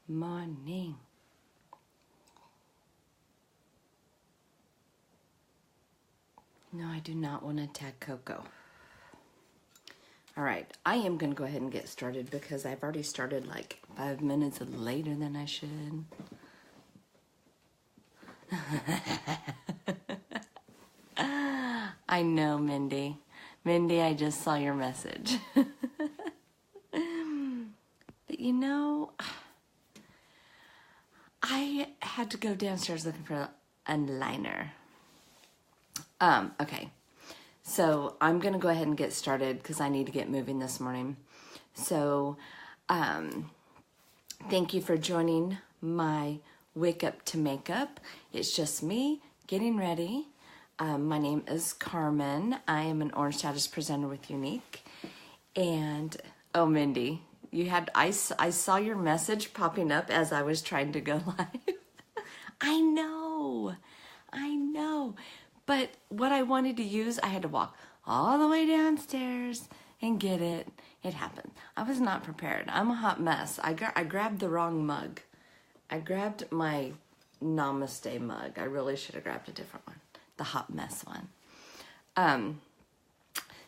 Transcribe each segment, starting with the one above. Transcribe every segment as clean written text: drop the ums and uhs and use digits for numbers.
morning. No, I do not want to tag Coco. All right, I am going to go ahead and get started because I've already started like 5 minutes later than I should. I know, Mindy. Mindy, I just saw your message. But you know, I had to go downstairs looking for a liner. Okay. So I'm going to go ahead and get started because I need to get moving this morning. So thank you for joining my Wake Up to Makeup. It's just me getting ready. My name is Carmen. I am an Orange Status presenter with Unique. And, oh, Mindy, I saw your message popping up as I was trying to go live. I know. But what I wanted to use, I had to walk all the way downstairs and get it. It happened. I was not prepared. I'm a hot mess. I grabbed the wrong mug. I grabbed my Namaste mug. I really should have grabbed a different one, the hot mess one.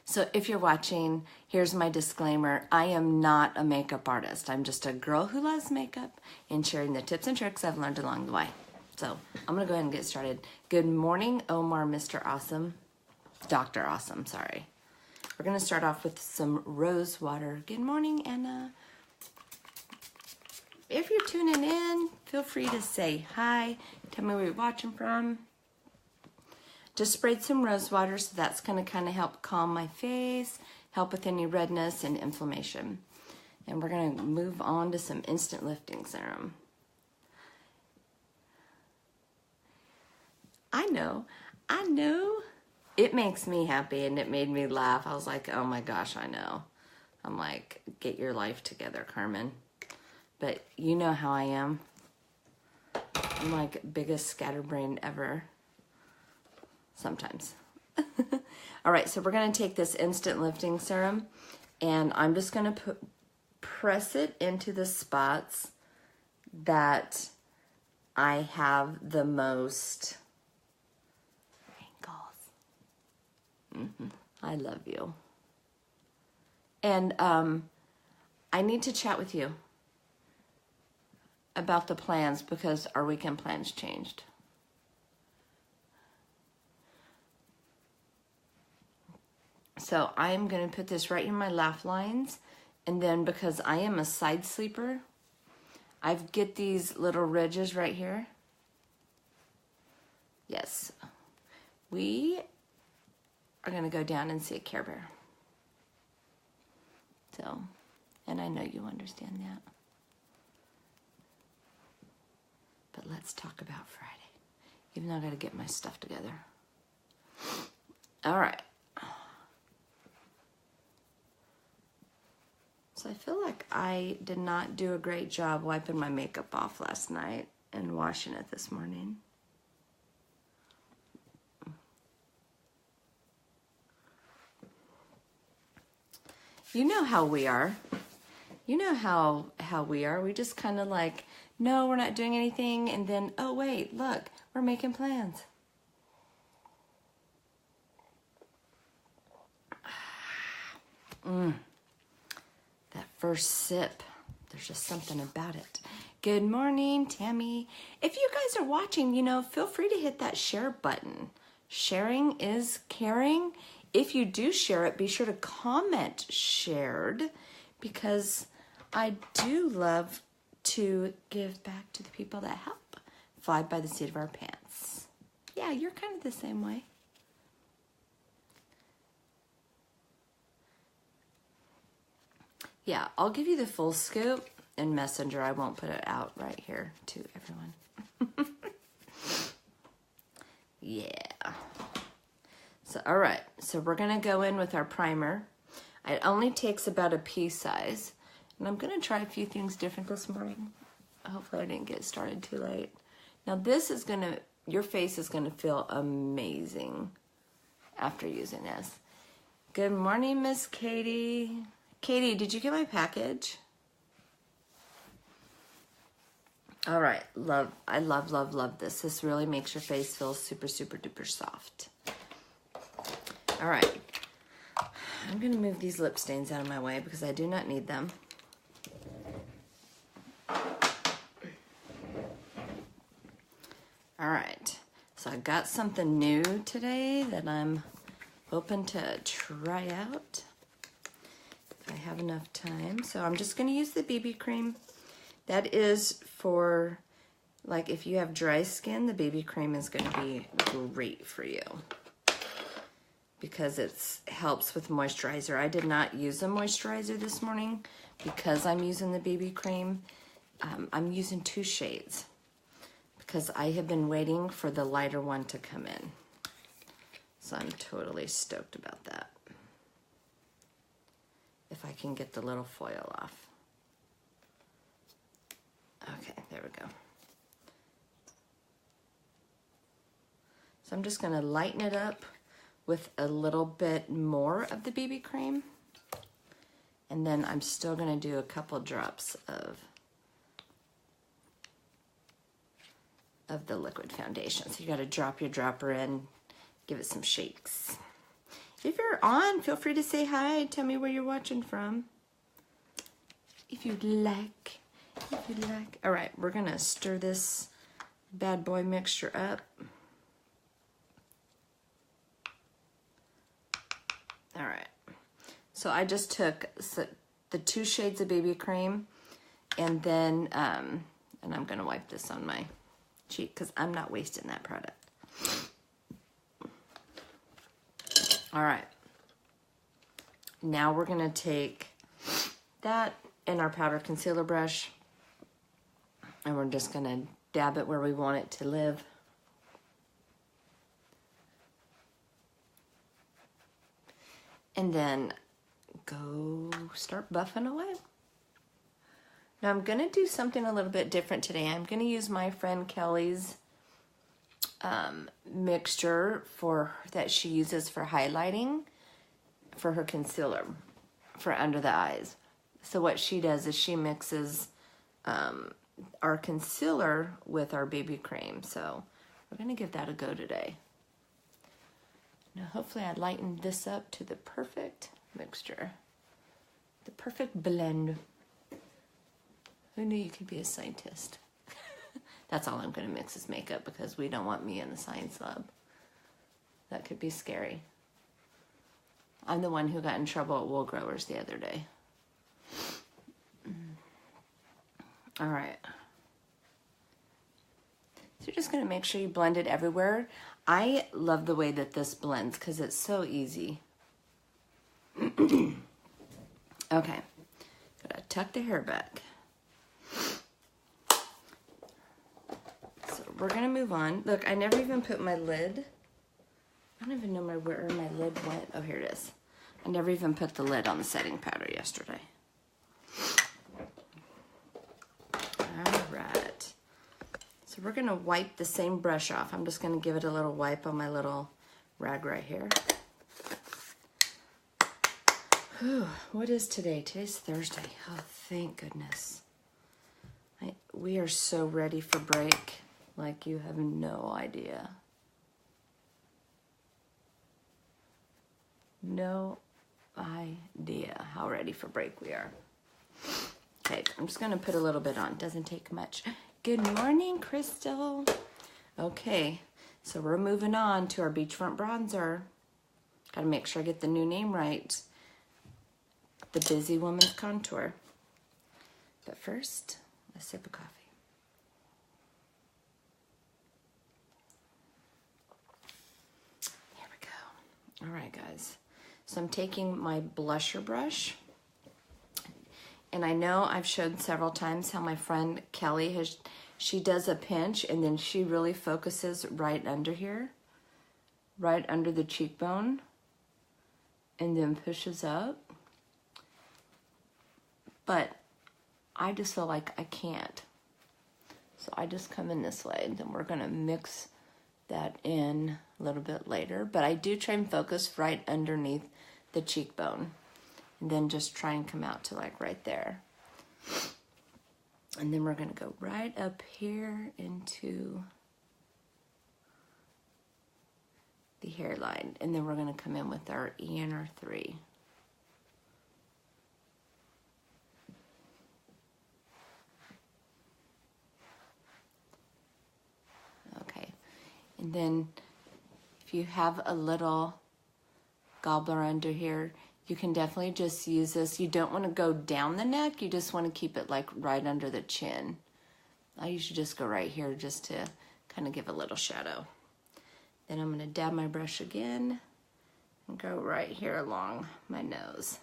So if you're watching, here's my disclaimer. I am not a makeup artist. I'm just a girl who loves makeup and sharing the tips and tricks I've learned along the way. So I'm going to go ahead and get started. Good morning, Omar, Mr. Awesome. Dr. Awesome, sorry. We're going to start off with some rose water. Good morning, Anna. If you're tuning in, feel free to say hi. Tell me where you're watching from. Just sprayed some rose water, so that's going to kind of help calm my face, help with any redness and inflammation. And we're going to move on to some instant lifting serum. I know. It makes me happy and it made me laugh. I was like, oh my gosh, I know. I'm like, get your life together, Carmen. But you know how I am. I'm like biggest scatterbrain ever. Sometimes. All right, so we're going to take this instant lifting serum and I'm just going to press it into the spots that I have the most wrinkles. I love you. And I need to chat with you about the plans because our weekend plans changed. So I'm going to put this right in my laugh lines. And then because I am a side sleeper, I get these little ridges right here. Yes. We are going to go down and see a Care Bear. So, and I know you understand that. But let's talk about Friday. Even though I got to get my stuff together. All right. So I feel like I did not do a great job wiping my makeup off last night and washing it this morning. You know how we are. You know how we are. We just kind of like, no, we're not doing anything. And then, oh, wait, look, we're making plans. That first sip, there's just something about it. Good morning, Tammy. If you guys are watching, you know, feel free to hit that share button. Sharing is caring. If you do share it, be sure to comment shared because I do love to give back to the people that help fly by the seat of our pants. Yeah, you're kind of the same way. Yeah, I'll give you the full scoop in Messenger. I won't put it out right here to everyone. Yeah. So, all right. So we're going to go in with our primer. It only takes about a pea size. And I'm going to try a few things different this morning. Hopefully I didn't get started too late. Now this is going to, your face is going to feel amazing after using this. Good morning, Miss Katie. Katie, did you get my package? All right, I love this. This really makes your face feel super, super duper soft. All right, I'm gonna move these lip stains out of my way because I do not need them. All right, so I got something new today that I'm hoping to try out if I have enough time. So I'm just gonna use the BB cream. That is for, like, if you have dry skin, the BB cream is gonna be great for you because it helps with moisturizer. I did not use a moisturizer this morning because I'm using the BB cream. I'm using 2 shades because I have been waiting for the lighter one to come in. So I'm totally stoked about that. If I can get the little foil off. Okay, there we go. So I'm just gonna lighten it up with a little bit more of the BB cream. And then I'm still gonna do a couple drops of the liquid foundation. So you gotta drop your dropper in, give it some shakes. If you're on, feel free to say hi, tell me where you're watching from. If you'd like. All right, we're gonna stir this bad boy mixture up. All right, so I just took the 2 shades of BB cream and then, and I'm gonna wipe this on my cheek because I'm not wasting that product. All right, now we're gonna take that in our powder concealer brush and we're just gonna dab it where we want it to live. And then go start buffing away. Now I'm gonna do something a little bit different today. I'm gonna use my friend Kelly's mixture that she uses for highlighting for her concealer for under the eyes. So what she does is she mixes our concealer with our BB cream. So we're gonna give that a go today. Now hopefully I lightened this up to the perfect mixture, the perfect blend. Who knew you could be a scientist? That's all I'm gonna mix is makeup because we don't want me in the science lab. That could be scary. I'm the one who got in trouble at Wool Growers the other day. All right. So you're just gonna make sure you blend it everywhere. I love the way that this blends because it's so easy. Okay, gotta tuck the hair back. So we're gonna move on. Look, I never even put my lid. I don't even know where my lid went. Oh, here it is. I never even put the lid on the setting powder yesterday. All right. So we're gonna wipe the same brush off. I'm just gonna give it a little wipe on my little rag right here. Whew, what is today? Today's Thursday. Oh, thank goodness. We are so ready for break, like you have no idea. No idea how ready for break we are. Okay, I'm just gonna put a little bit on. Doesn't take much. Good morning, Crystal. Okay, so we're moving on to our beachfront bronzer. Gotta make sure I get the new name right. The Busy Woman's Contour. But first, a sip of coffee. There we go. All right, guys. So I'm taking my blusher brush. And I know I've showed several times how my friend Kelly she does a pinch and then she really focuses right under here, right under the cheekbone, and then pushes up. But I just feel like I can't. So I just come in this way, and then we're gonna mix that in a little bit later. But I do try and focus right underneath the cheekbone, and then just try and come out to like right there. And then we're gonna go right up here into the hairline. And then we're gonna come in with our E and our 3. Okay, and then if you have a little gobbler under here, you can definitely just use this. You don't want to go down the neck, you just want to keep it like right under the chin. I usually just go right here just to kind of give a little shadow. Then I'm going to dab my brush again and go right here along my nose.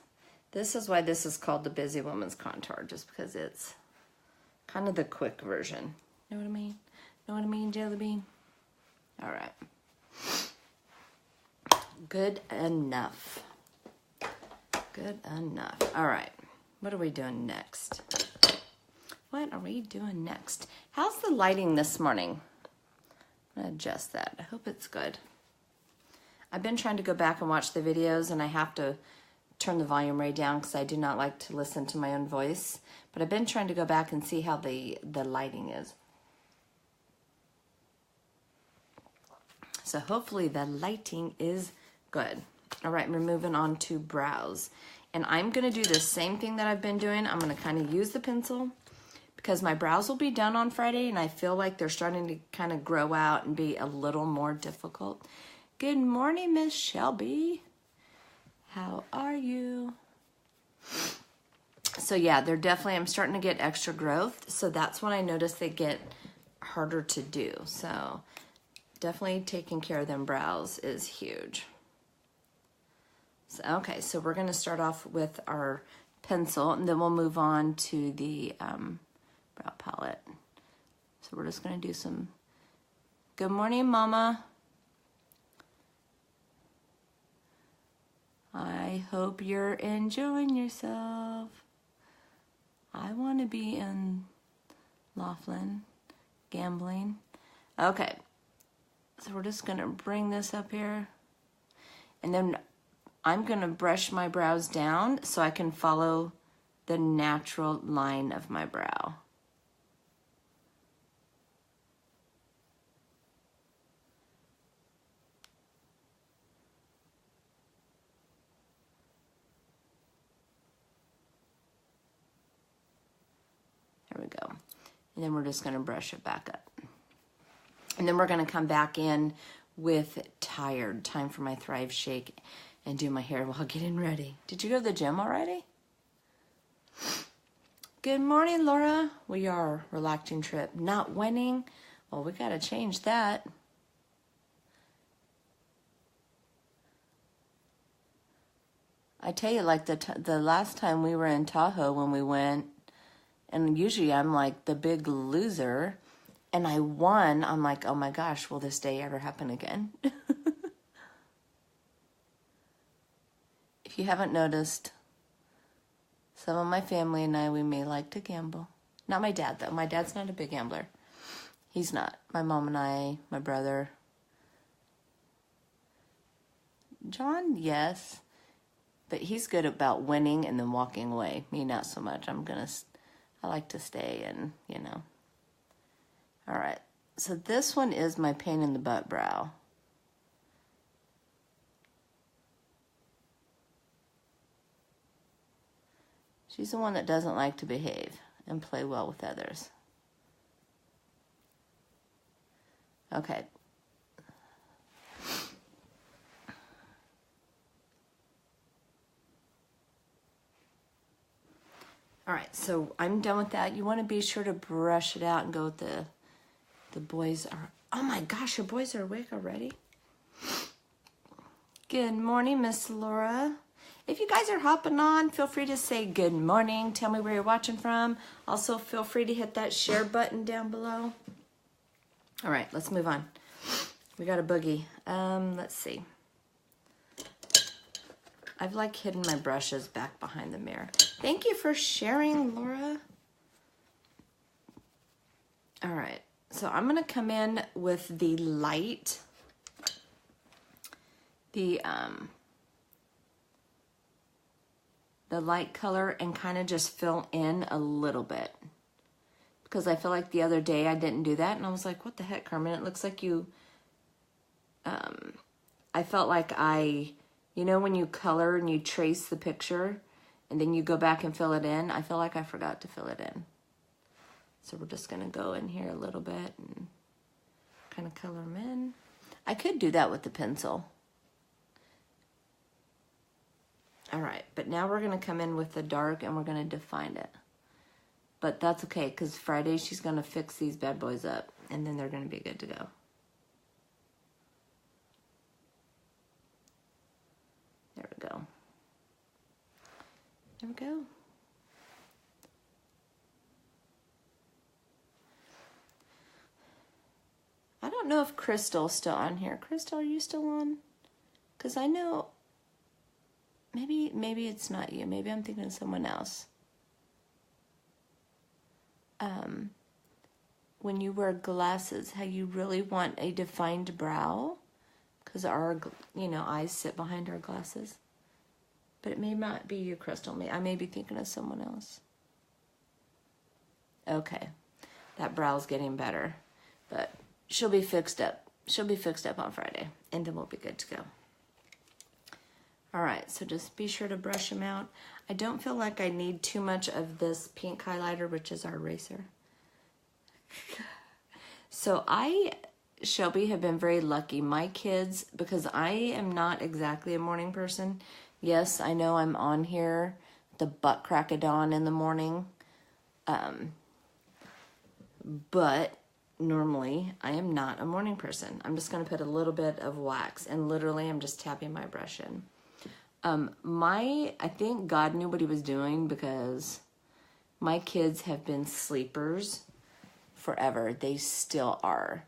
This is why this is called the Busy Woman's Contour, just because it's kind of the quick version. Know what I mean? Know what I mean, Jelly Bean? All right. Good enough. Good enough. All right. What are we doing next? What are we doing next? How's the lighting this morning? I'm going to adjust that. I hope it's good. I've been trying to go back and watch the videos, and I have to turn the volume way down because I do not like to listen to my own voice. But I've been trying to go back and see how the lighting is. So hopefully the lighting is good. All right, we're moving on to brows. And I'm gonna do the same thing that I've been doing. I'm gonna kind of use the pencil because my brows will be done on Friday and I feel like they're starting to kind of grow out and be a little more difficult. Good morning, Miss Shelby. How are you? So yeah, they're definitely, I'm starting to get extra growth. So that's when I notice they get harder to do. So definitely taking care of them brows is huge. So, okay, so we're going to start off with our pencil, and then we'll move on to the brow palette. So we're just going to do some, good morning, Mama. I hope you're enjoying yourself. I want to be in Laughlin, gambling. Okay, so we're just going to bring this up here, and then I'm going to brush my brows down so I can follow the natural line of my brow. There we go. And then we're just going to brush it back up. And then we're going to come back in with Tired, time for my Thrive Shake, and do my hair while getting ready. Did you go to the gym already? Good morning, Laura. We are relaxing trip, not winning. Well, we got to change that. I tell you, like the last time we were in Tahoe when we went, and usually I'm like the big loser, and I won. I'm like, oh my gosh, will this day ever happen again? If you haven't noticed, some of my family and I, we may like to gamble. Not my dad, though. My dad's not a big gambler. He's not. My mom and I, my brother. John, yes. But he's good about winning and then walking away. Me, not so much. I like to stay and, you know. All right. So this one is my pain in the butt brow. She's the one that doesn't like to behave and play well with others. Okay. All right, so I'm done with that. You want to be sure to brush it out and go with the boys are, oh my gosh, your boys are awake already? Good morning, Miss Laura. If you guys are hopping on, feel free to say good morning. Tell me where you're watching from. Also, feel free to hit that share button down below. All right, let's move on. We got a boogie. Let's see. I've like hidden my brushes back behind the mirror. Thank you for sharing, Laura. All right, so I'm gonna come in with the light, the light color, and kind of just fill in a little bit. because I feel like the other day I didn't do that. And I was like, what the heck, Carmen? It looks like you, I felt like you know, when you color and you trace the picture and then you go back and fill it in, I feel like I forgot to fill it in. So we're just going to go in here a little bit and kind of color them in. I could do that with the pencil. All right, but now we're going to come in with the dark and we're going to define it. But that's okay, because Friday she's going to fix these bad boys up, and then they're going to be good to go. There we go. There we go. I don't know if Crystal's still on here. Crystal, are you still on? Because I know, maybe it's not you. Maybe I'm thinking of someone else. When you wear glasses, how you really want a defined brow, because our, you know, eyes sit behind our glasses. But it may not be you, Crystal. I may be thinking of someone else. Okay, that brow's getting better, but she'll be fixed up. She'll be fixed up on Friday, and then we'll be good to go. All right, so just be sure to brush them out. I don't feel like I need too much of this pink highlighter, which is our eraser. So Shelby, have been very lucky. My kids, because I am not exactly a morning person. Yes, I know I'm on here the butt crack of dawn in the morning. But normally I am not a morning person. I'm just going to put a little bit of wax, and literally I'm just tapping my brush in. I think God knew what he was doing, because my kids have been sleepers forever. They still are,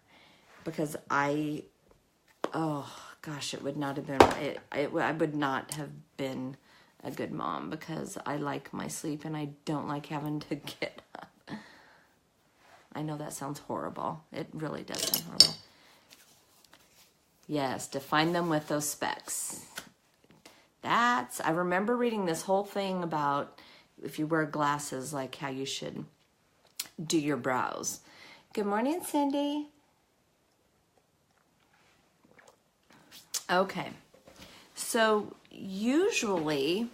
because oh gosh, it would not have been, I would not have been a good mom, because I like my sleep and I don't like having to get up. I know that sounds horrible. It really does sound horrible. Yes, define them with those specs. I remember reading this whole thing about if you wear glasses, like how you should do your brows. Good morning, Cindy. Okay, so usually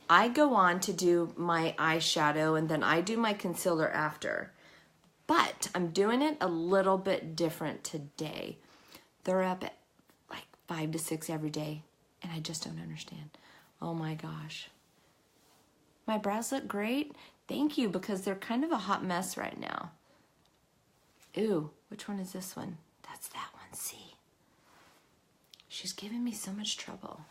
I go on to do my eyeshadow and then I do my concealer after, but I'm doing it a little bit different today. They're up at like 5 to 6 every day, and I just don't understand. Oh my gosh. My brows look great. Thank you, because they're kind of a hot mess right now. Ooh, which one is this one? That's that one, see? She's giving me so much trouble.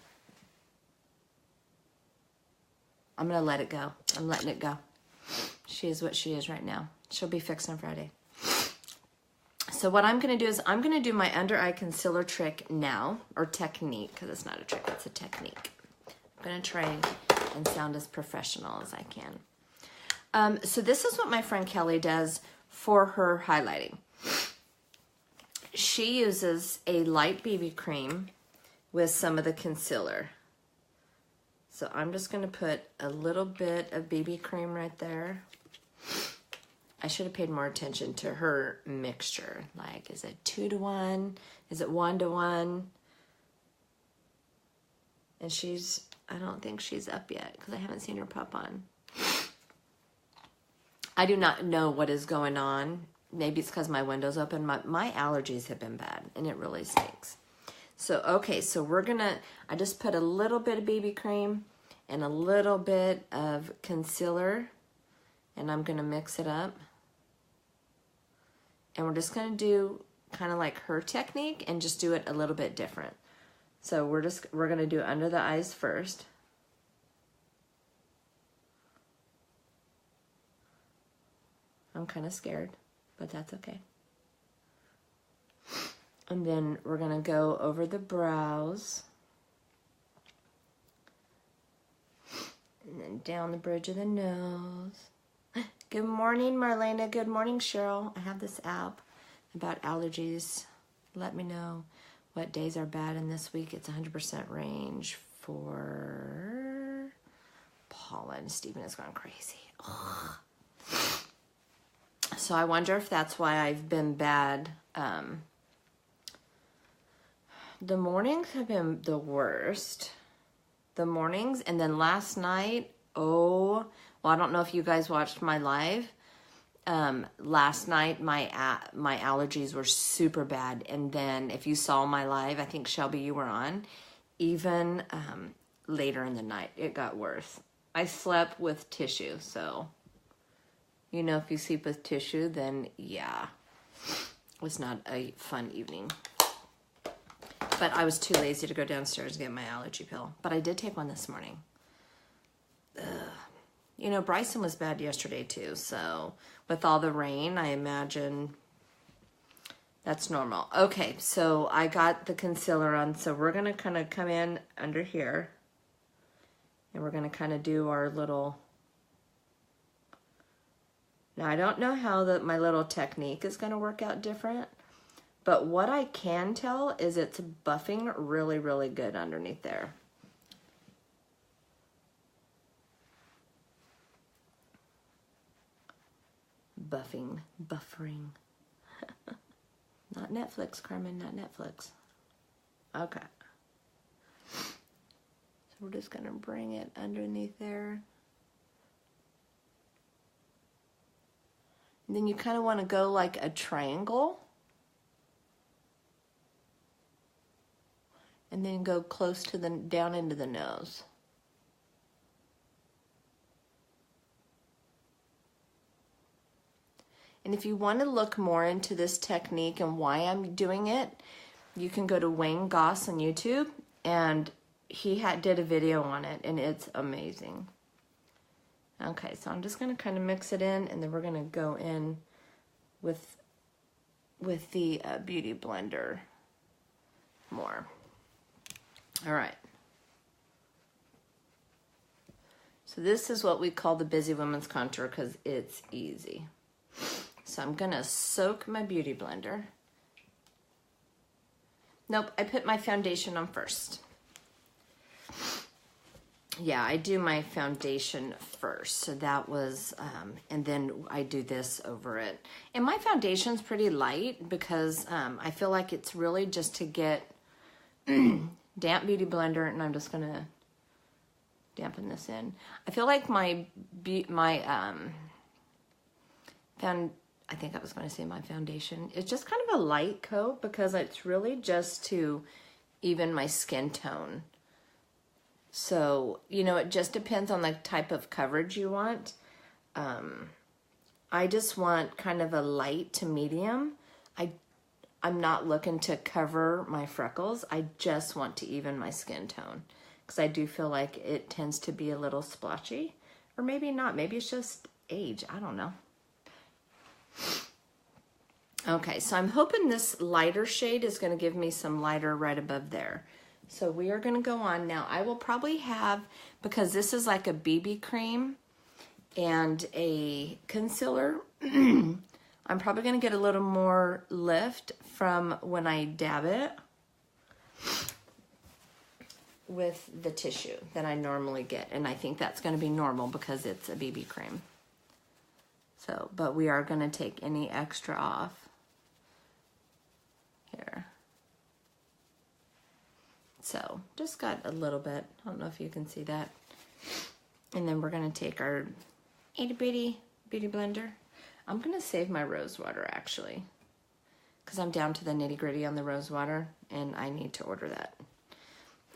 I'm gonna let it go. I'm letting it go. She is what she is right now. She'll be fixed on Friday. So what I'm gonna do is I'm gonna do my under eye concealer trick now, or technique, because it's not a trick, it's a technique. I'm gonna try and sound as professional as I can. So this is what my friend Kelly does for her highlighting. She uses a light BB cream with some of the concealer. So I'm just gonna put a little bit of BB cream right there. I should have paid more attention to her mixture. Like, is it 2 to 1? Is it 1 to 1? And I don't think she's up yet, because I haven't seen her pop on. I do not know what is going on. Maybe it's because my window's open. My allergies have been bad, and it really stinks. So, okay, so I just put a little bit of BB cream and a little bit of concealer, and I'm gonna mix it up. And we're just gonna do kind of like her technique and just do it a little bit different. So we're gonna do under the eyes first. I'm kind of scared, but that's okay. And then we're gonna go over the brows. And then down the bridge of the nose. Good morning, Marlena. Good morning, Cheryl. I have this app about allergies. Let me know what days are bad, and this week it's 100% range for pollen. Stephen has gone crazy. Ugh. So I wonder if that's why I've been bad. The mornings have been the worst. The mornings, and then last night, well, I don't know if you guys watched my live. Last night, my allergies were super bad. And then if you saw my live, I think Shelby, you were on, even later in the night, it got worse. I slept with tissue, so, you know, if you sleep with tissue, then yeah, it was not a fun evening. But I was too lazy to go downstairs and get my allergy pill. But I did take one this morning. Ugh. You know, Bryson was bad yesterday too, so with all the rain, I imagine that's normal. Okay, so I got the concealer on, so we're going to kind of come in under here, and we're going to kind of do our little... Now, I don't know how my little technique is going to work out different, but what I can tell is it's buffing really, really good underneath there. Buffering. Not Netflix, Carmen, not Netflix. Okay. So we're just going to bring it underneath there. And then you kind of want to go like a triangle. And then go close to down into the nose. And if you want to look more into this technique and why I'm doing it, you can go to Wayne Goss on YouTube, and he did a video on it, and it's amazing. Okay, so I'm just going to kind of mix it in, and then we're going to go in with the Beauty Blender more. All right. So this is what we call the Busy Woman's Contour because it's easy. So I'm going to soak my Beauty Blender. Nope, I put my foundation on first. Yeah, I do my foundation first. So that was, and then I do this over it. And my foundation's pretty light because I feel like it's really just to get damp Beauty Blender, and I'm just going to dampen this in. I feel like I think I was going to say my foundation. It's just kind of a light coat because it's really just to even my skin tone. So, you know, it just depends on the type of coverage you want. I just want kind of a light to medium. I'm not looking to cover my freckles. I just want to even my skin tone because I do feel like it tends to be a little splotchy, or maybe not. Maybe it's just age. I don't know. Okay, so I'm hoping this lighter shade is going to give me some lighter right above there. So we are going to go on now. I will probably have, because this is like a BB cream and a concealer, I'm probably going to get a little more lift from when I dab it with the tissue than I normally get. And I think that's going to be normal because it's a BB cream. So, but we are going to take any extra off here. So, just got a little bit. I don't know if you can see that. And then we're going to take our itty bitty Beauty Blender. I'm going to save my rose water actually, because I'm down to the nitty gritty on the rose water and I need to order that.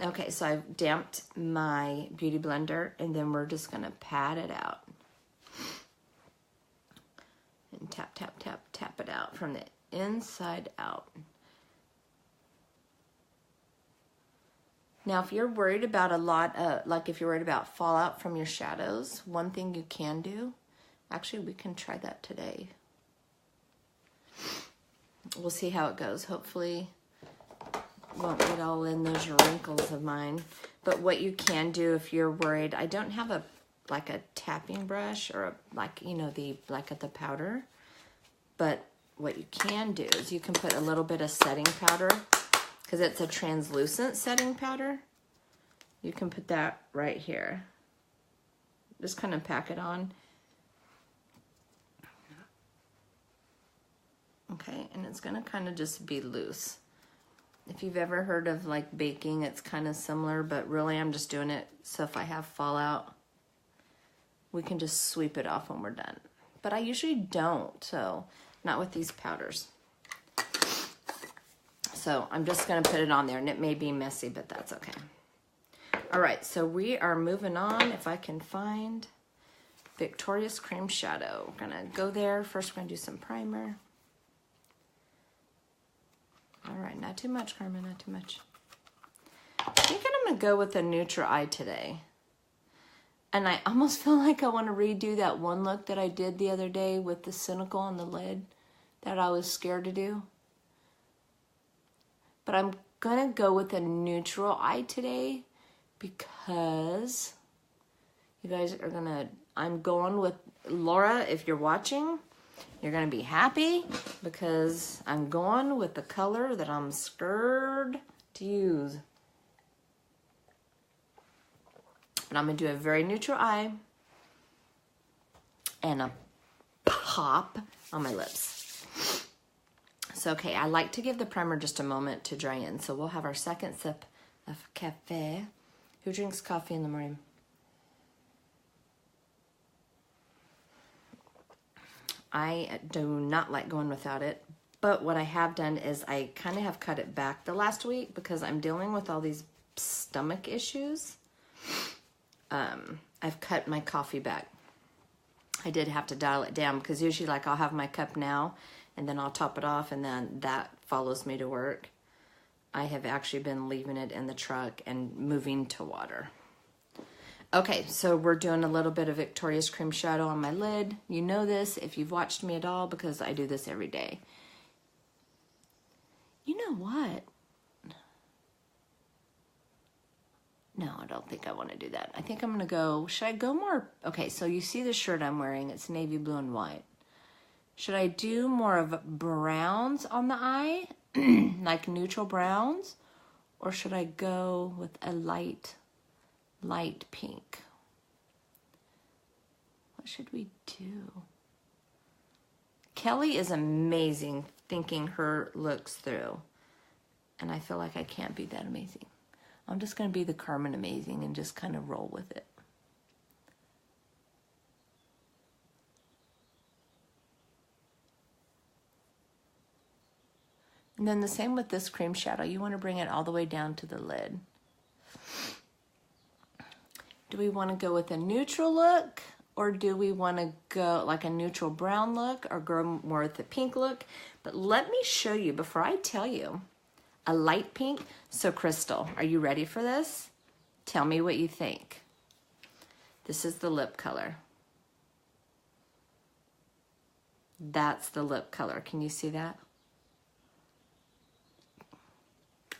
Okay, so I've damped my Beauty Blender, and then we're just going to pat it out. And tap, tap, tap, tap it out from the inside out. Now, if you're worried about a lot of, like if you're worried about fallout from your shadows, one thing you can do, actually we can try that today. We'll see how it goes. Hopefully won't get all in those wrinkles of mine. But what you can do if you're worried, I don't have a like a tapping brush or like, you know, like at the powder. But what you can do is you can put a little bit of setting powder, because it's a translucent setting powder. You can put that right here. Just kind of pack it on. Okay, and it's gonna kind of just be loose. If you've ever heard of like baking, it's kind of similar, but really I'm just doing it so if I have fallout, we can just sweep it off when we're done. But I usually don't, so not with these powders. So I'm just gonna put it on there, and it may be messy, but that's okay. All right, so we are moving on. If I can find Victoria's Cream Shadow. We're gonna go there. First, we're gonna do some primer. All right, not too much, Carmen, not too much. I think I'm gonna go with a neutral eye today. And I almost feel like I wanna redo that one look that I did the other day with the cynical on the lid that I was scared to do. But I'm gonna go with a neutral eye today because you guys are gonna, I'm going with Laura. If you're watching, you're gonna be happy because I'm going with the color that I'm scared to use. But I'm gonna do a very neutral eye and a pop on my lips. So, okay, I like to give the primer just a moment to dry in. So we'll have our second sip of cafe. Who drinks coffee in the morning? I do not like going without it, but what I have done is I kind of have cut it back the last week because I'm dealing with all these stomach issues. I've cut my coffee back. I did have to dial it down because usually like I'll have my cup now and then I'll top it off and then that follows me to work. I have actually been leaving it in the truck and moving to water. Okay, so we're doing a little bit of Victoria's Cream Shadow on my lid. You know this if you've watched me at all because I do this every day. You know what? No, I don't think I want to do that. I think I'm going to go, should I go more? Okay, so you see the shirt I'm wearing. It's navy blue and white. Should I do more of browns on the eye? Like neutral browns? Or should I go with a light pink? What should we do? Kelly is amazing thinking her looks through. And I feel like I can't be that amazing. I'm just going to be the Carmen amazing and just kind of roll with it. And then the same with this cream shadow. You want to bring it all the way down to the lid. Do we want to go with a neutral look? Or do we want to go like a neutral brown look or go more with the pink look? But let me show you before I tell you. A light pink. So Crystal, are you ready for this? Tell me what you think. This is the lip color. That's the lip color. Can you see that?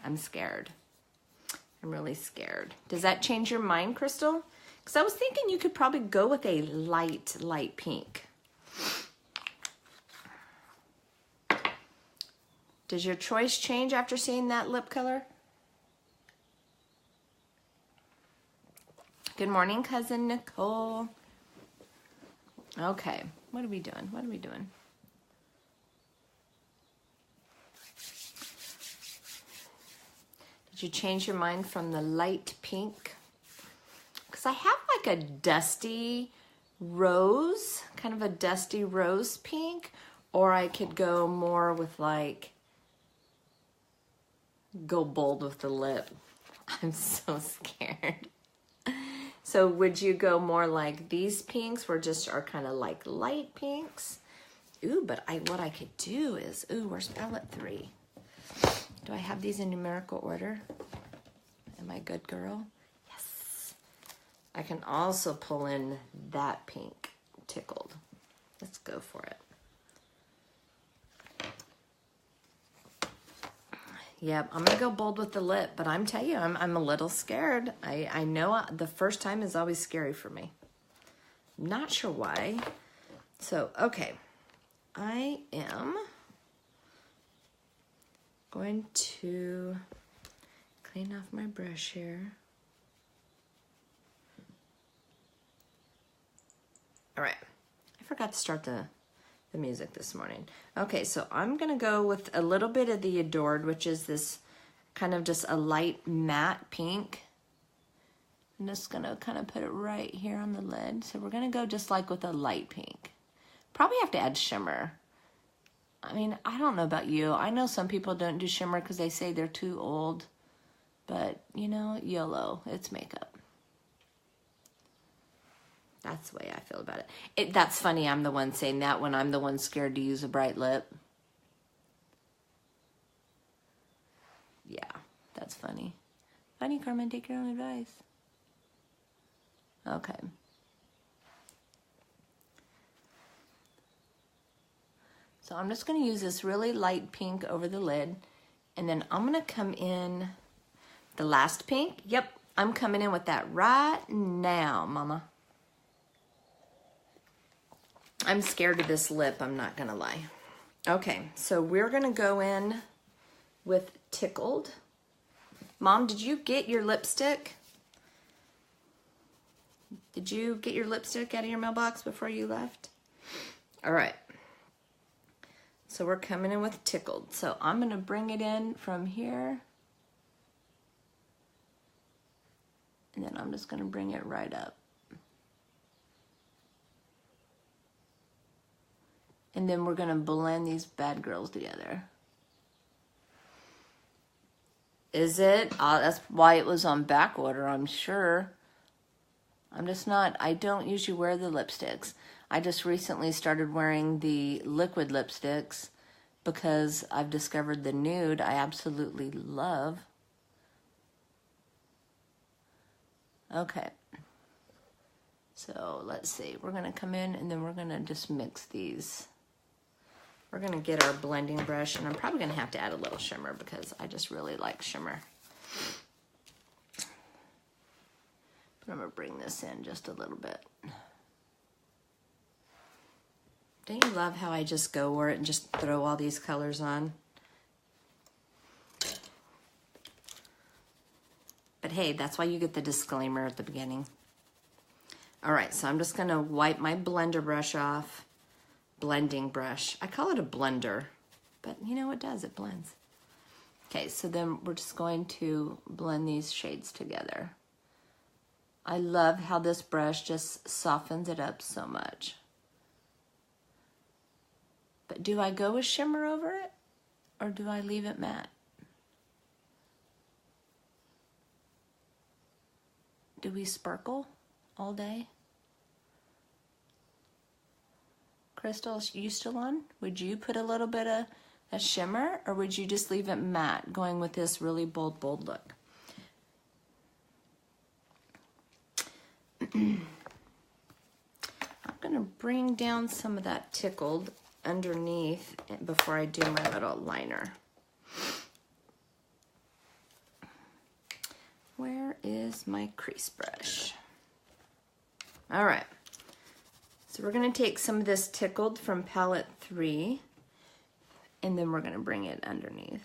I'm scared. I'm really scared. Does that change your mind, Crystal? Because I was thinking you could probably go with a light pink. Does your choice change after seeing that lip color? Good morning, cousin Nicole. Okay, what are we doing? What are we doing? Did you change your mind from the light pink? Because I have like a dusty rose, kind of a dusty rose pink, or I could go more with like, go bold with the lip. I'm so scared. So would you go more like these pinks where just are kind of like light pinks? Ooh, but what I could do is, ooh, where's palette 3? Do I have these in numerical order? Am I a good girl? Yes. I can also pull in that pink, Tickled. Let's go for it. Yep, I'm gonna go bold with the lip, but I'm telling you, I'm a little scared. I know the first time is always scary for me. Not sure why. So, okay. I am going to clean off my brush here. All right, I forgot to start the the music this morning. Okay, so I'm gonna go with a little bit of the Adored, which is this kind of just a light matte pink. I'm just gonna kind of put it right here on the lid. So we're gonna go just like with a light pink. Probably have to add shimmer. I mean, I don't know about you. I know some people don't do shimmer because they say they're too old. But, you know, YOLO, it's makeup. That's the way I feel about it. That's funny, I'm the one saying that when I'm the one scared to use a bright lip. Yeah, that's funny. Funny, Carmen, take your own advice. Okay. So I'm just going to use this really light pink over the lid. And then I'm going to come in the last pink. Yep, I'm coming in with that right now, mama. I'm scared of this lip, I'm not going to lie. Okay, so we're going to go in with Tickled. Mom, did you get your lipstick? Did you get your lipstick out of your mailbox before you left? All right. So we're coming in with Tickled. So I'm going to bring it in from here. And then I'm just going to bring it right up. And then we're going to blend these bad girls together. Is it? That's why it was on back order, I'm sure. I'm just not, I don't usually wear the lipsticks. I just recently started wearing the liquid lipsticks because I've discovered the nude I absolutely love. Okay. So let's see, we're gonna come in and then we're gonna just mix these. We're gonna get our blending brush, and I'm probably gonna have to add a little shimmer because I just really like shimmer. But I'm gonna bring this in just a little bit. Don't you love how I just go over it and just throw all these colors on? But hey, that's why you get the disclaimer at the beginning. All right, so I'm just gonna wipe my blender brush off. Blending brush. I call it a blender, but you know what it does? It blends. Okay, so then we're just going to blend these shades together. I love how this brush just softens it up so much. But do I go with shimmer over it, or do I leave it matte? Do we sparkle all day? Crystal, you still on? Would you put a little bit of a shimmer, or would you just leave it matte, going with this really bold look? I'm gonna bring down some of that Tickled underneath before I do my little liner. Where is my crease brush? All right. So we're going to take some of this Tickled from palette 3, and then we're going to bring it underneath.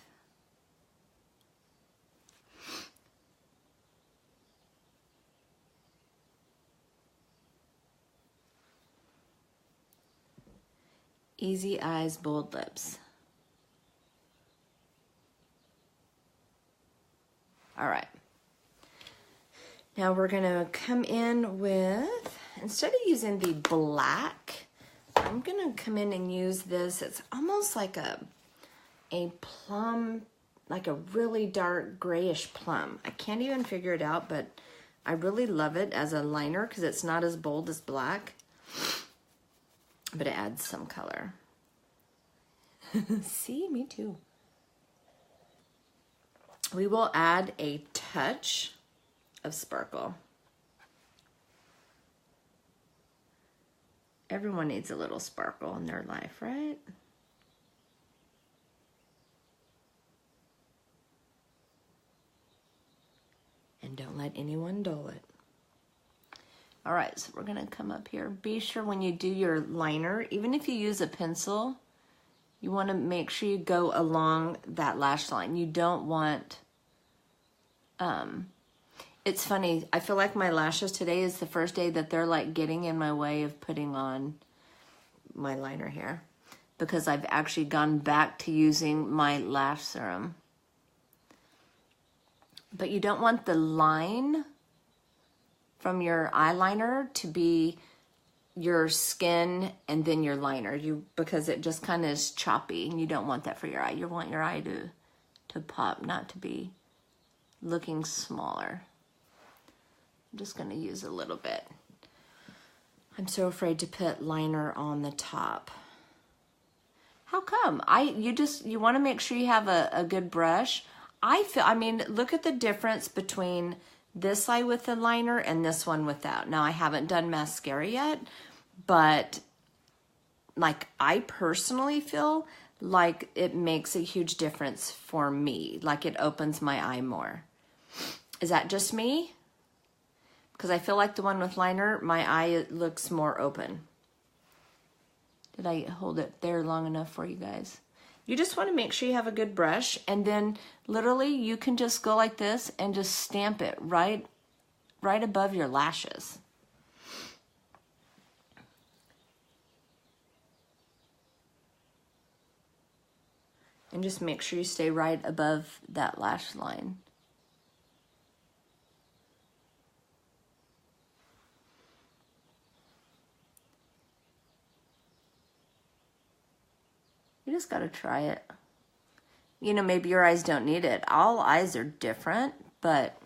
Easy eyes, bold lips. All right. Now we're going to come in with, instead of using the black, I'm going to come in and use this. It's almost like a plum, like a really dark grayish plum. I can't even figure it out, but I really love it as a liner because it's not as bold as black, but it adds some color. See, me too. We will add a touch of sparkle. Everyone needs a little sparkle in their life, right? And don't let anyone dull it. All right, so we're gonna come up here. Be sure when you do your liner, even if you use a pencil, you wanna make sure you go along that lash line. You don't want, it's funny, I feel like my lashes today is the first day that they're like getting in my way of putting on my liner here. because I've actually gone back to using my lash serum. But you don't want the line from your eyeliner to be your skin and then your liner, because it just kind of is choppy, and you don't want that for your eye. You want your eye to pop, not to be looking smaller. I'm just going to use a little bit. I'm so afraid to put liner on the top. How come? You want to make sure you have a good brush. I mean, look at the difference between this eye with the liner and this one without. Now, I haven't done mascara yet, but like, I personally feel like it makes a huge difference for me. Like, it opens my eye more. Is that just me? Because I feel like the one with liner, my eye looks more open. Did I hold it there long enough for you guys? You just want to make sure you have a good brush, and then literally you can just go like this and just stamp it right above your lashes. And just make sure you stay right above that lash line. You just gotta try it. You know, maybe your eyes don't need it. All eyes are different, but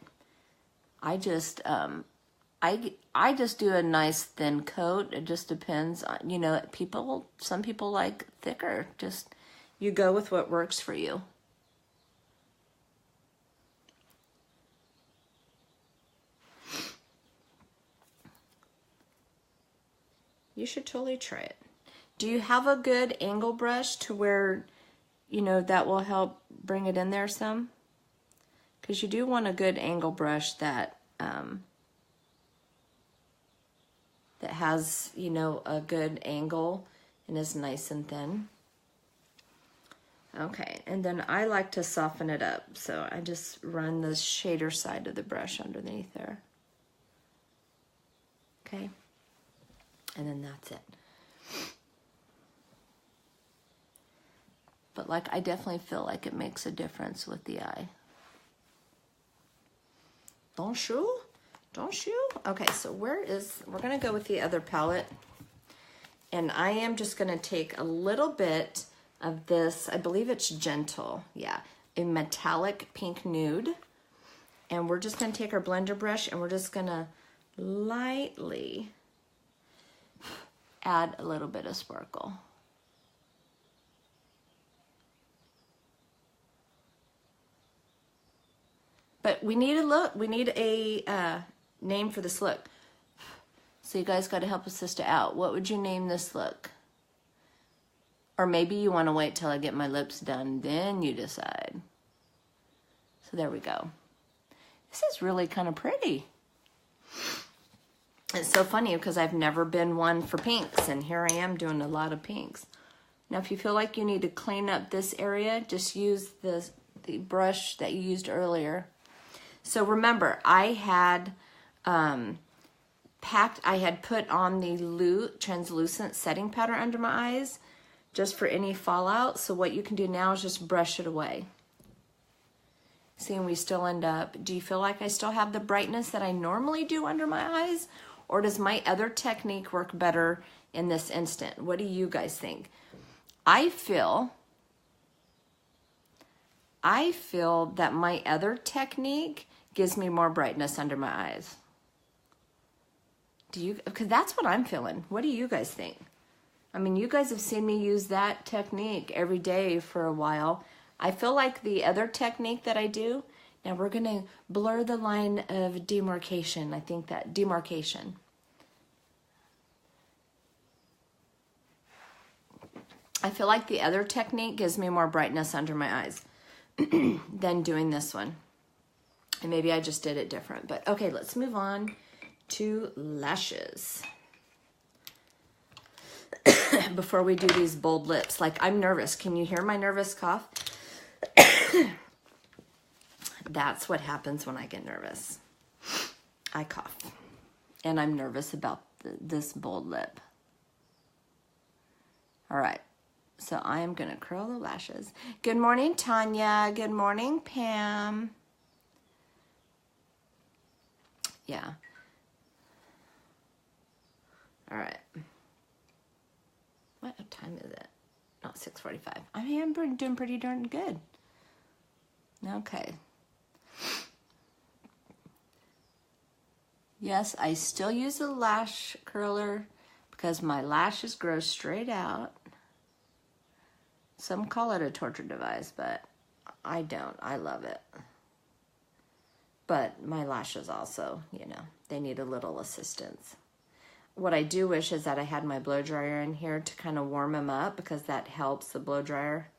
I just I just do a nice thin coat. It just depends on, you know, some people like thicker. Just, you go with what works for you. You should totally try it. Do you have a good angle brush to where, you know, that will help bring it in there some? Because you do want a good angle brush that that has, you know, a good angle and is nice and thin. Okay, and then I like to soften it up, so I just run the shader side of the brush underneath there. Okay, and then that's it. But like, I definitely feel like it makes a difference with the eye. Don't you? Don't you? Okay, so we're gonna go with the other palette. And I am just gonna take a little bit of this, I believe it's Gentle, yeah, a metallic pink nude. And we're just gonna take our blender brush and we're just gonna lightly add a little bit of sparkle. But we need a look, we need a name for this look. So you guys gotta help a sister out. What would you name this look? Or maybe you wanna wait till I get my lips done, then you decide. So there we go. This is really kind of pretty. It's so funny because I've never been one for pinks, and here I am doing a lot of pinks. Now, if you feel like you need to clean up this area, just use the brush that you used earlier. So remember, I had put on the translucent setting powder under my eyes just for any fallout. So what you can do now is just brush it away. See, and we still end up, do you feel like I still have the brightness that I normally do under my eyes? Or does my other technique work better in this instant? What do you guys think? I feel that my other technique gives me more brightness under my eyes. Because that's what I'm feeling. What do you guys think? I mean, you guys have seen me use that technique every day for a while. I feel like the other technique that I do, now we're gonna blur the line of demarcation. I think that demarcation. I feel like the other technique gives me more brightness under my eyes than doing this one. And maybe I just did it different, but okay, let's move on to lashes. Before we do these bold lips, like, I'm nervous. Can you hear my nervous cough? That's what happens when I get nervous. I cough, and I'm nervous about this bold lip. All right, So I am gonna curl the lashes. Good morning, Tanya. Good morning, Pam. Yeah. All right. What time is it? Not 6:45. I mean, I'm doing pretty darn good. Okay. Yes, I still use a lash curler because my lashes grow straight out. Some call it a torture device, but I don't. I love it. But my lashes also, you know, they need a little assistance. What I do wish is that I had my blow dryer in here to kind of warm them up, because that helps the blow dryer,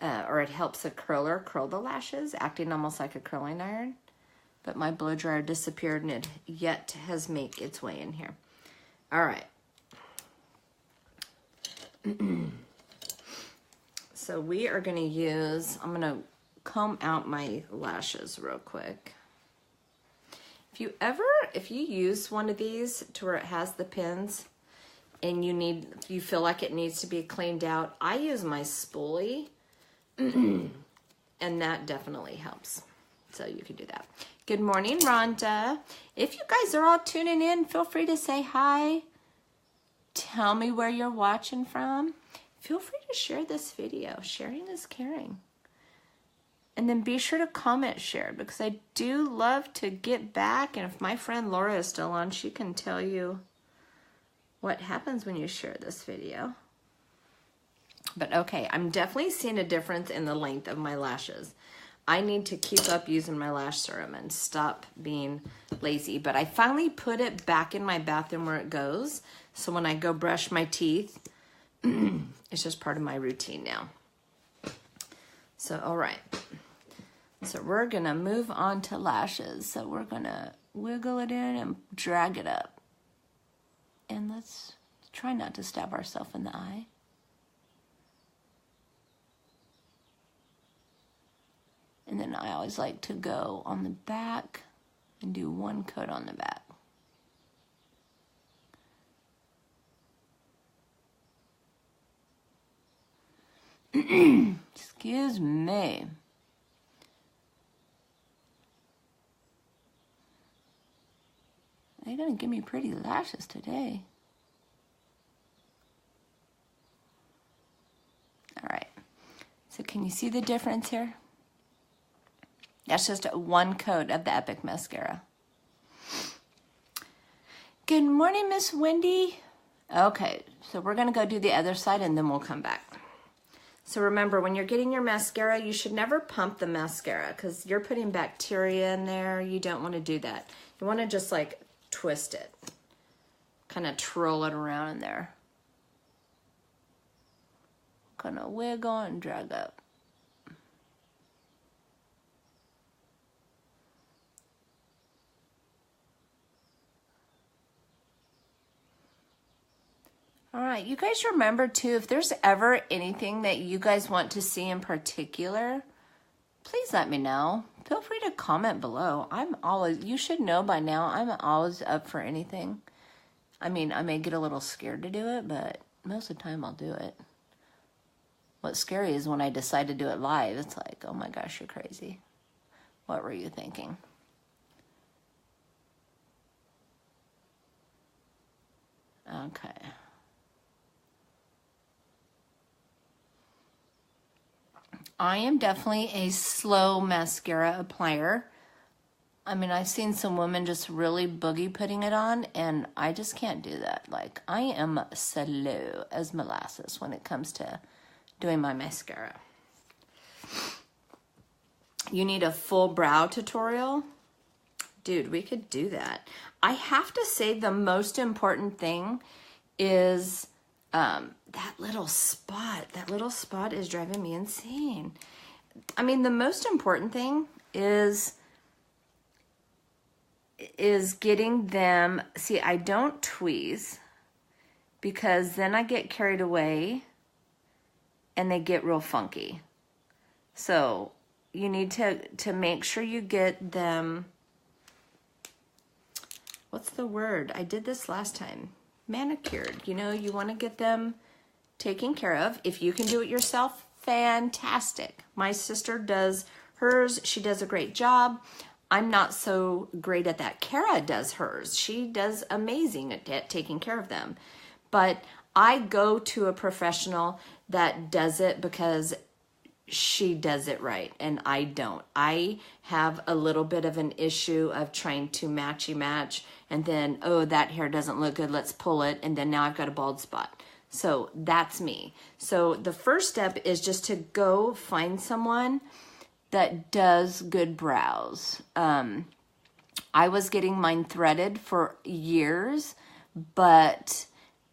or it helps the curler curl the lashes, acting almost like a curling iron. But my blow dryer disappeared and it yet has made its way in here. All right. So we are going to use, I'm going to comb out my lashes real quick. If you use one of these to where it has the pins and you feel like it needs to be cleaned out, I use my spoolie and that definitely helps. So you can do that. Good morning, Rhonda. If you guys are all tuning in, feel free to say hi. Tell me where you're watching from. Feel free to share this video. Sharing is caring. And then be sure to comment share, because I do love to get back. And if my friend Laura is still on, she can tell you what happens when you share this video. But okay, I'm definitely seeing a difference in the length of my lashes. I need to keep up using my lash serum and stop being lazy. But I finally put it back in my bathroom where it goes. So when I go brush my teeth, it's just part of my routine now. So, all right. So we're going to move on to lashes. So we're going to wiggle it in and drag it up. And let's try not to stab ourselves in the eye. And then I always like to go on the back and do one coat on the back. Excuse me. They're gonna give me pretty lashes today. All right. So can you see the difference here? That's just one coat of the Epic Mascara. Good morning, Miss Wendy. Okay, so we're gonna go do the other side and then we'll come back. So remember, when you're getting your mascara, you should never pump the mascara because you're putting bacteria in there. You don't want to do that. You want to just like twist it, kind of twirl it around in there. Gonna wiggle and drag up. All right, you guys remember too, if there's ever anything that you guys want to see in particular, please let me know. Feel free to comment below. You should know by now, I'm always up for anything. I mean, I may get a little scared to do it, but most of the time I'll do it. What's scary is when I decide to do it live, it's like, oh my gosh, you're crazy. What were you thinking? Okay. I am definitely a slow mascara applier. I mean, I've seen some women just really boogie putting it on, and I just can't do that. Like, I am slow as molasses when it comes to doing my mascara. You need a full brow tutorial? Dude, we could do that. I have to say the most important thing is that little spot. That little spot is driving me insane. I mean, the most important thing is getting them. See, I don't tweeze because then I get carried away and they get real funky. So you need to make sure you get them. What's the word? I did this last time. Manicured. You know, you want to get them taken care of. If you can do it yourself, fantastic. My sister does hers. She does a great job. I'm not so great at that. Kara does hers. She does amazing at taking care of them. But I go to a professional that does it because she does it right and I don't. I have a little bit of an issue of trying to matchy match and then, oh, that hair doesn't look good, let's pull it, and then now I've got a bald spot. So that's me. So the first step is just to go find someone that does good brows. I was getting mine threaded for years, but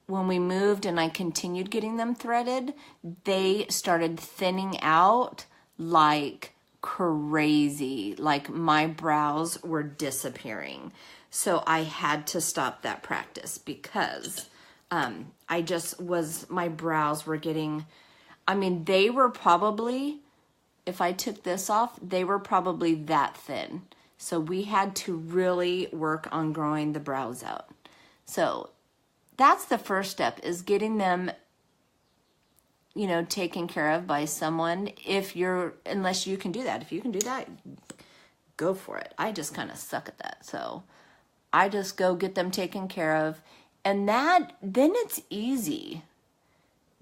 when we moved and I continued getting them threaded, they started thinning out like crazy. Like my brows were disappearing. So I had to stop that practice because I just was, my brows were getting, I mean, they were probably, if I took this off, they were probably that thin. So we had to really work on growing the brows out. So that's the first step, is getting them, you know, taken care of by someone. Unless you can do that. If you can do that, go for it. I just kind of suck at that. So I just go get them taken care of. And then it's easy.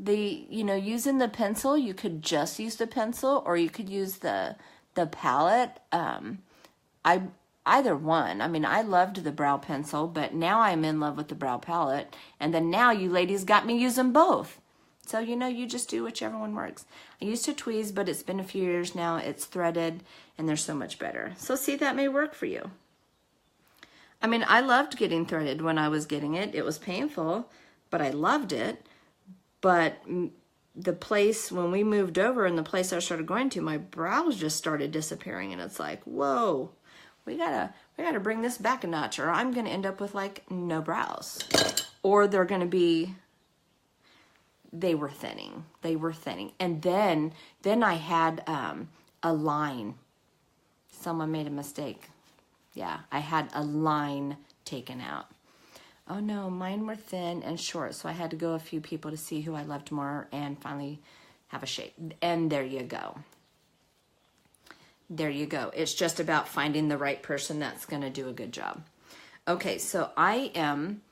Using the pencil, you could just use the pencil or you could use the palette. Either one. I mean, I loved the brow pencil, but now I'm in love with the brow palette. And then now you ladies got me using both. So, you just do whichever one works. I used to tweeze, but it's been a few years now. It's threaded, and they're so much better. So see, that may work for you. I mean, I loved getting threaded when I was getting it. It was painful, but I loved it. But the place, when we moved over and the place I started going to, my brows just started disappearing. And it's like, whoa, we gotta bring this back a notch, or I'm gonna end up with like no brows. Or they're gonna be, they were thinning. And then I had a line. Someone made a mistake. Yeah, I had a line taken out. Oh no, mine were thin and short, so I had to go a few people to see who I loved more and finally have a shape. And there you go. There you go. It's just about finding the right person that's going to do a good job. Okay, so I am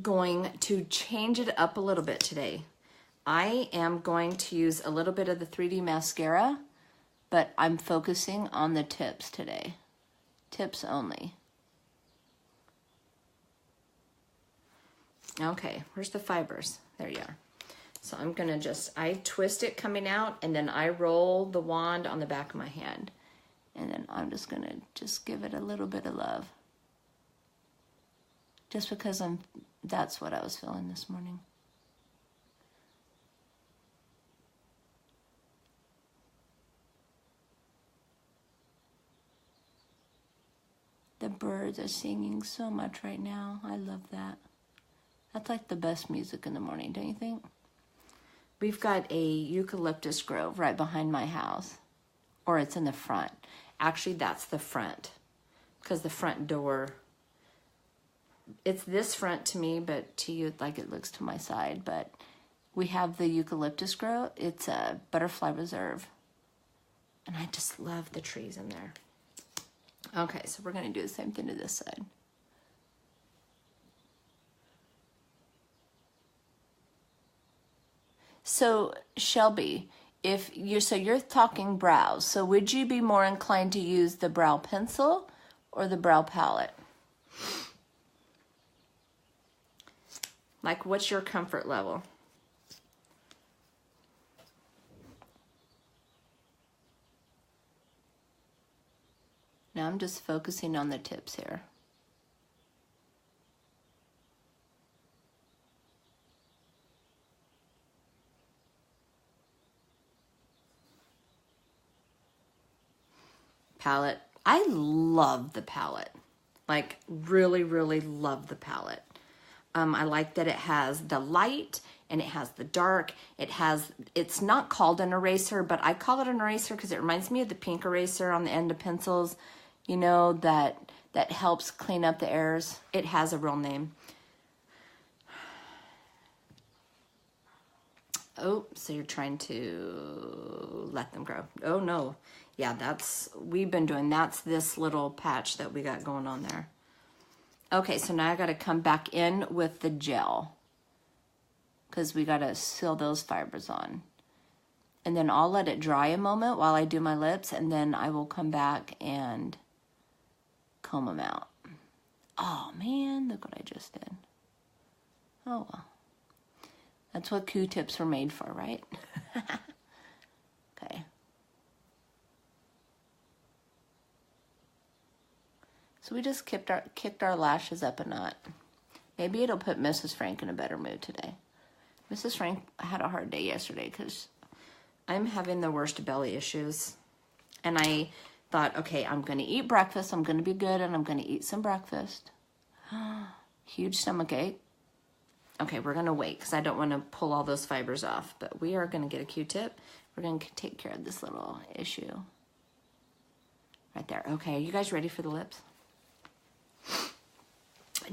going to change it up a little bit today. I am going to use a little bit of the 3D mascara, but I'm focusing on the tips today. Tips only. Okay, where's the fibers? There you are. So I'm gonna I twist it coming out, and then I roll the wand on the back of my hand. And then I'm just gonna give it a little bit of love. Just because that's what I was feeling this morning. The birds are singing so much right now. I love that. That's like the best music in the morning, don't you think? We've got a eucalyptus grove right behind my house. Or it's in the front. Actually, that's the front. Because the front door, it's this front to me, but to you, like it looks to my side. But we have the eucalyptus grove. It's a butterfly reserve. And I just love the trees in there. Okay, so we're going to do the same thing to this side. So, Shelby, you're talking brows. So would you be more inclined to use the brow pencil or the brow palette? Like, what's your comfort level? Now I'm just focusing on the tips here. Palette. I love the palette. Like, really, really love the palette. I like that it has the light and it has the dark. It's not called an eraser, but I call it an eraser because it reminds me of the pink eraser on the end of pencils, you know, that helps clean up the errors. It has a real name. Oh, so you're trying to let them grow. Oh no. Yeah, we've been doing, that's this little patch that we got going on there. Okay, so now I gotta come back in with the gel because we gotta seal those fibers on. And then I'll let it dry a moment while I do my lips, and then I will come back and comb them out. Oh man, look what I just did. Oh well. That's what Q-tips were made for, right? Okay. So we just kicked our lashes up a notch. Maybe it'll put Mrs. Frank in a better mood today. Mrs. Frank had a hard day yesterday because I'm having the worst belly issues. And I thought, okay, I'm going to eat breakfast. I'm going to be good, and I'm going to eat some breakfast. Huge stomachache. Okay, we're going to wait because I don't want to pull all those fibers off. But we are going to get a Q-tip. We're going to take care of this little issue. Right there. Okay, are you guys ready for the lips?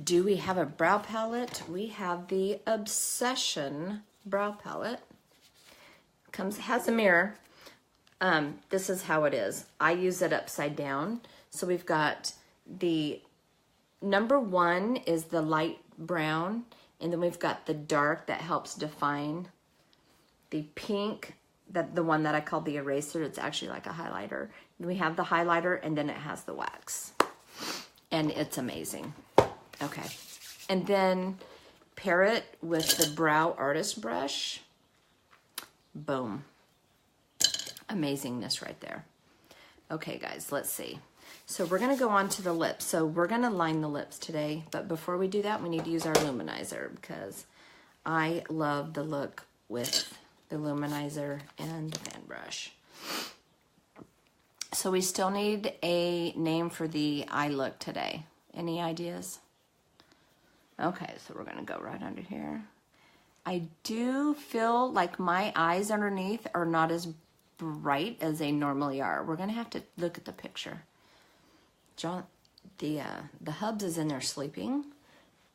Do we have a brow palette? We have the Obsession brow palette. Has a mirror. This is how it is. I use it upside down. So we've got the number 1 is the light brown, and then we've got the dark that helps define. The pink, the one that I call the eraser, it's actually like a highlighter. We have the highlighter, and then it has the wax. And it's amazing. Okay. And then pair it with the Brow Artist brush. Boom. Amazingness right there. Okay, guys, let's see. So we're going to go on to the lips. So we're going to line the lips today. But before we do that, we need to use our luminizer because I love the look with the luminizer and the fan brush. So we still need a name for the eye look today. Any ideas? Okay, so we're going to go right under here. I do feel like my eyes underneath are not as bright as they normally are. We're going to have to look at the picture. John, the hubs is in there sleeping.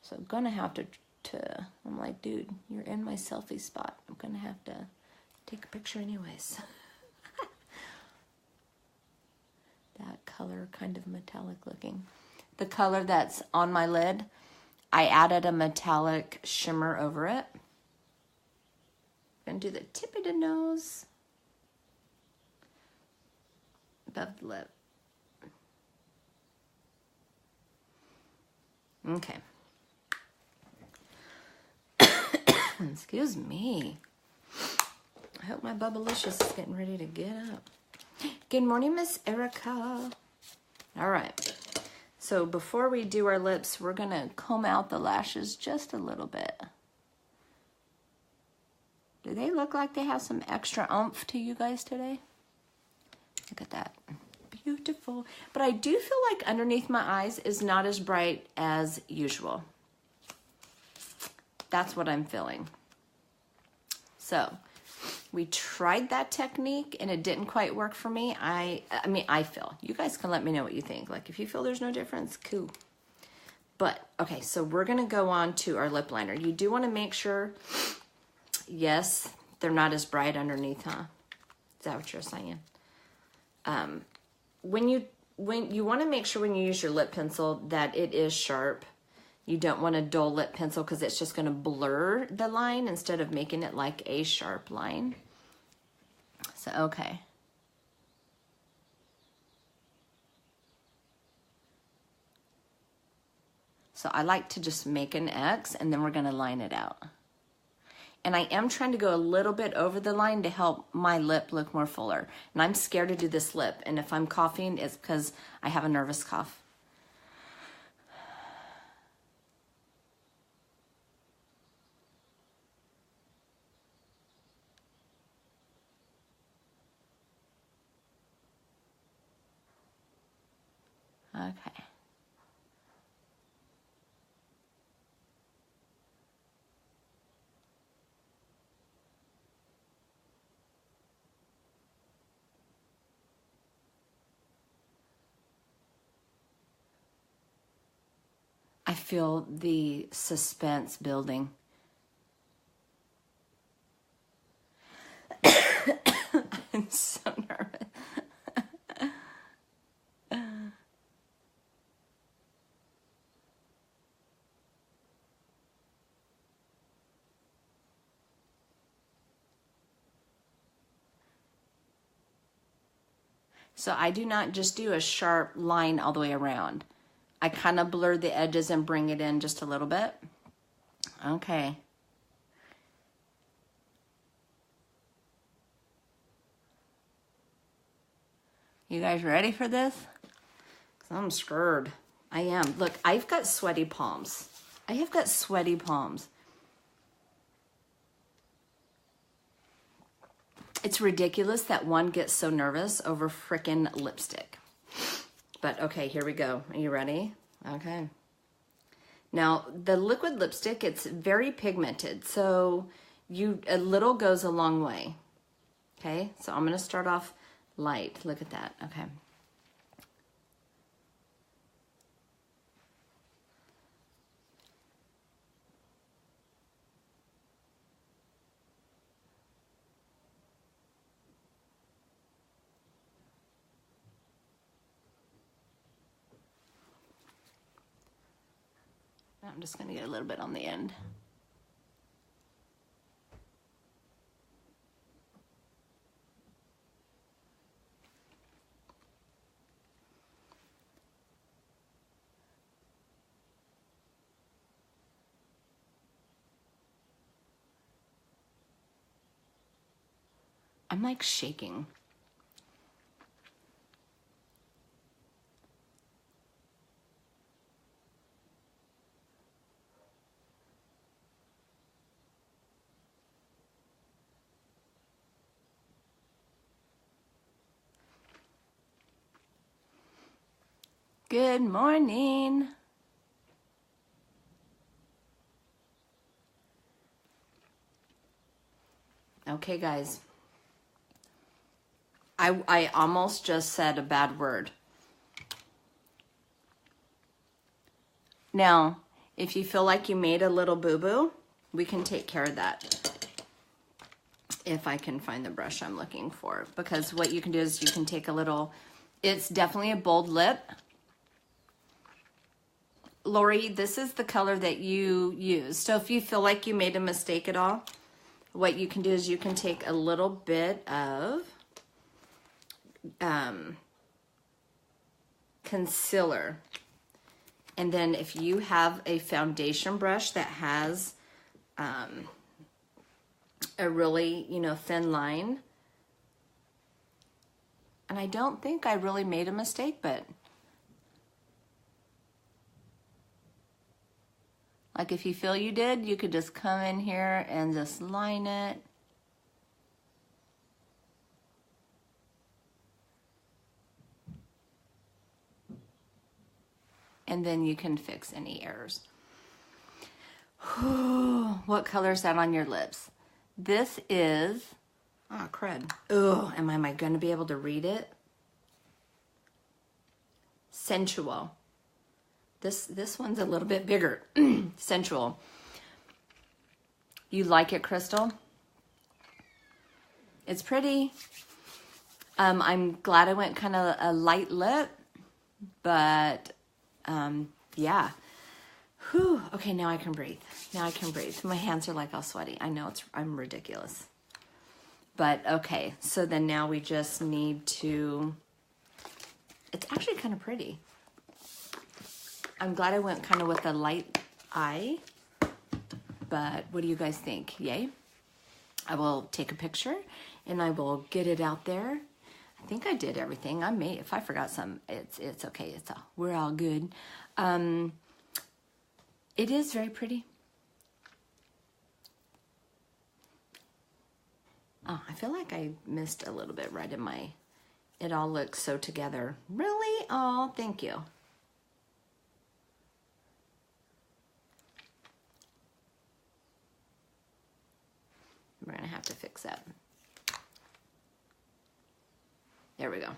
So I'm going to have to, I'm like, dude, you're in my selfie spot. I'm going to have to take a picture anyways. That color, kind of metallic looking. The color that's on my lid, I added a metallic shimmer over it. Gonna do the tip of the nose, above the lip. Okay. Excuse me. I hope my Bubblicious is getting ready to get up. Good morning, Miss Erica. All right. So before we do our lips, we're going to comb out the lashes just a little bit. Do they look like they have some extra oomph to you guys today? Look at that. Beautiful. But I do feel like underneath my eyes is not as bright as usual. That's what I'm feeling. So we tried that technique and it didn't quite work for me. I mean, I feel. You guys can let me know what you think. Like if you feel there's no difference, cool. But, okay, so we're going to go on to our lip liner. You do want to make sure, yes, they're not as bright underneath, huh? Is that what you're saying? When you want to make sure when you use your lip pencil that it is sharp. You don't want a dull lip pencil because it's just going to blur the line instead of making it like a sharp line. So, okay. So I like to just make an X and then we're going to line it out. And I am trying to go a little bit over the line to help my lip look more fuller. And I'm scared to do this lip. And if I'm coughing, it's because I have a nervous cough. Okay. I feel the suspense building. So I do not just do a sharp line all the way around. I kind of blur the edges and bring it in just a little bit. Okay. You guys ready for this? 'Cause I'm scared. I am. Look, I've got sweaty palms. I have got sweaty palms. It's ridiculous that one gets so nervous over frickin' lipstick. But okay, here we go. Are you ready? Okay. Now, the liquid lipstick, it's very pigmented, so a little goes a long way. Okay, so I'm gonna start off light. Look at that. Okay. I'm just going to get a little bit on the end. I'm like shaking. Good morning. Okay, guys. I almost just said a bad word. Now, if you feel like you made a little boo-boo, we can take care of that. If I can find the brush I'm looking for. Because what you can do is you can take a little, it's definitely a bold lip. Lori, this is the color that you use. So if you feel like you made a mistake at all, what you can do is you can take a little bit of concealer. And then if you have a foundation brush that has a really, thin line, and I don't think I really made a mistake, but like if you feel you did, you could just come in here and just line it. And then you can fix any errors. What color is that on your lips? This is, cred. Oh, am I gonna be able to read it? Sensual. This one's a little bit bigger. Sensual. You like it, Crystal? It's pretty. I'm glad I went kind of a light lip, but yeah. Whew. Okay, now I can breathe. Now I can breathe. My hands are like all sweaty. I know I'm ridiculous. But okay, so then now we just need to, it's actually kind of pretty. I'm glad I went kind of with a light eye, but what do you guys think? Yay? I will take a picture and I will get it out there. I think I did everything. If I forgot some, it's okay. We're all good. It is very pretty. Oh, I feel like I missed a little bit right in my, it all looks so together. Really? Oh, thank you. We're gonna have to fix that. There we go.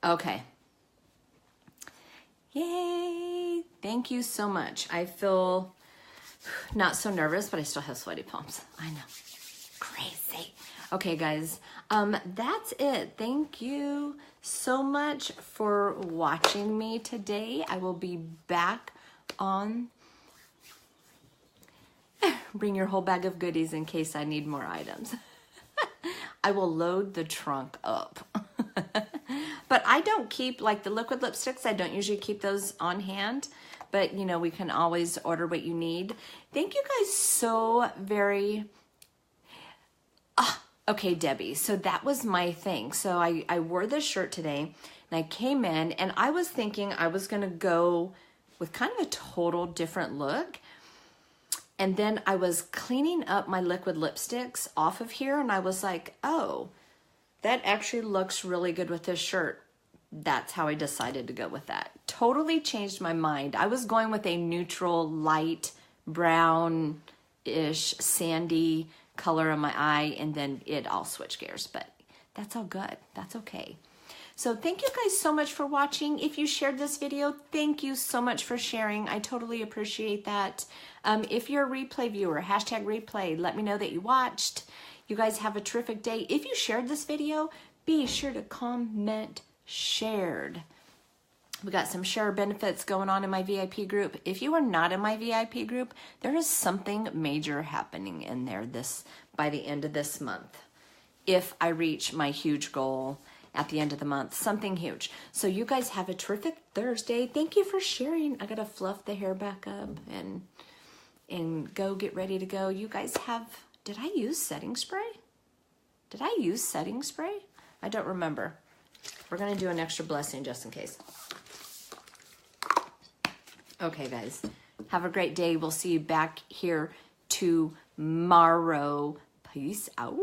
Okay. Yay! Thank you so much. I feel not so nervous, but I still have sweaty palms. I know. Crazy. Okay, guys. That's it. Thank you so much for watching me today. I will be back on. Bring your whole bag of goodies in case I need more items. I will load the trunk up. But I don't keep, like the liquid lipsticks, I don't usually keep those on hand. But, you know, we can always order what you need. Thank you guys so very... Okay, Debbie, so that was my thing. So I wore this shirt today, and I came in, and I was thinking I was going to go with kind of a total different look. And then I was cleaning up my liquid lipsticks off of here, and I was like, oh, that actually looks really good with this shirt. That's how I decided to go with that. Totally changed my mind. I was going with a neutral, light, brown-ish, sandy color on my eye, and then it all switched gears, but that's all good. That's okay. So thank you guys so much for watching. If you shared this video, thank you so much for sharing. I totally appreciate that. If you're a replay viewer, hashtag replay, let me know that you watched. You guys have a terrific day. If you shared this video, be sure to comment shared. We got some share benefits going on in my VIP group. If you are not in my VIP group, there is something major happening in there by the end of this month. If I reach my huge goal at the end of the month, something huge. So you guys have a terrific Thursday. Thank you for sharing. I gotta fluff the hair back up and go get ready to go. You guys have, did I use setting spray? Did I use setting spray? I don't remember. We're gonna do an extra blessing just in case. Okay, guys, have a great day. We'll see you back here tomorrow. Peace out.